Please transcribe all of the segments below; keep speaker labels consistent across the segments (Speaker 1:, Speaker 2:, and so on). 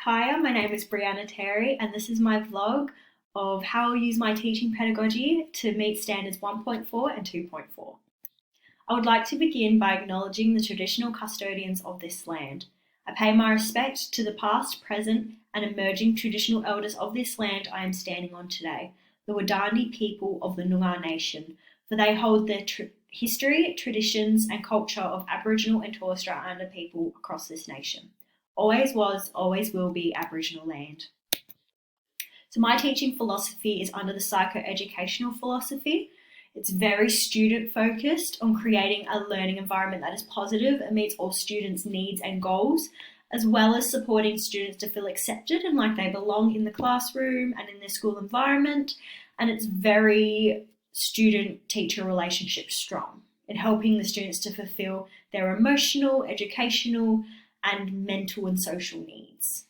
Speaker 1: Hiya, my name is Brianna Terry, and this is my vlog of how I use my teaching pedagogy to meet standards 1.4 and 2.4. I would like to begin by acknowledging the traditional custodians of this land. I pay my respect to the past, present, and emerging traditional elders of this land I am standing on today, the Wadandi people of the Noongar Nation, for they hold the history, traditions, and culture of Aboriginal and Torres Strait Islander people across this nation. Always was, always will be Aboriginal land. So my teaching philosophy is under the psycho-educational philosophy. It's very student focused on creating a learning environment that is positive and meets all students' needs and goals, as well as supporting students to feel accepted and like they belong in the classroom and in their school environment. And it's very student-teacher relationship strong in helping the students to fulfill their emotional, educational, and mental and social needs.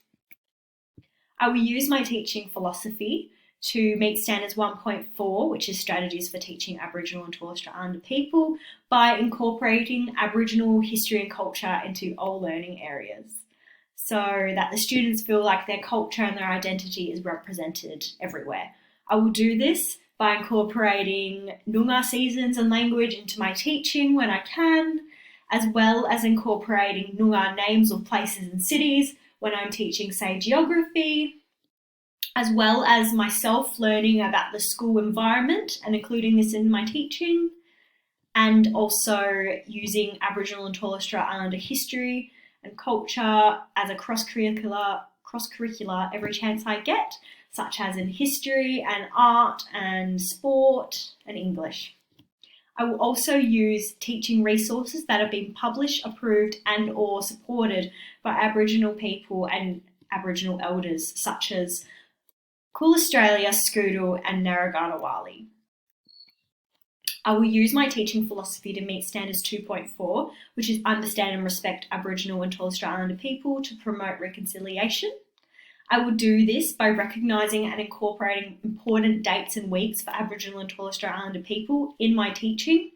Speaker 1: I will use my teaching philosophy to meet standards 1.4, which is strategies for teaching Aboriginal and Torres Strait Islander people, by incorporating Aboriginal history and culture into all learning areas, so that the students feel like their culture and their identity is represented everywhere. I will do this by incorporating Noongar seasons and language into my teaching when I can, as well as incorporating Noongar names of places and cities when I'm teaching, say, geography, as well as myself learning about the school environment and including this in my teaching, and also using Aboriginal and Torres Strait Islander history and culture as a cross-curricular every chance I get, such as in history and art and sport and English. I will also use teaching resources that have been published, approved and or supported by Aboriginal people and Aboriginal elders, such as Cool Australia, Scoodle and Narragaana. I will use my teaching philosophy to meet standards 2.4, which is understand and respect Aboriginal and Torres Strait Islander people to promote reconciliation. I will do this by recognising and incorporating important dates and weeks for Aboriginal and Torres Strait Islander people in my teaching.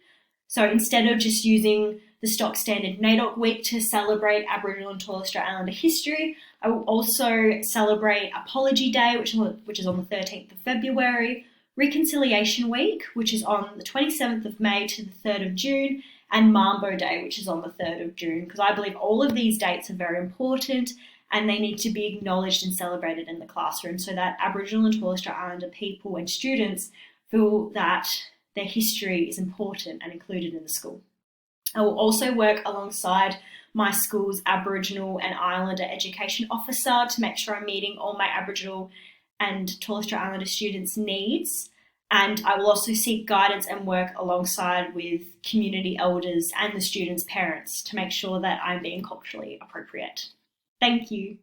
Speaker 1: So instead of just using the stock standard NAIDOC week to celebrate Aboriginal and Torres Strait Islander history, I will also celebrate Apology Day, which is on the 13th of February, Reconciliation Week, which is on the 27th of May to the 3rd of June, and Mambo Day, which is on the 3rd of June, because I believe all of these dates are very important and they need to be acknowledged and celebrated in the classroom so that Aboriginal and Torres Strait Islander people and students feel that their history is important and included in the school. I will also work alongside my school's Aboriginal and Islander education officer to make sure I'm meeting all my Aboriginal and Torres Strait Islander students' needs. And I will also seek guidance and work alongside with community elders and the students' parents to make sure that I'm being culturally appropriate. Thank you.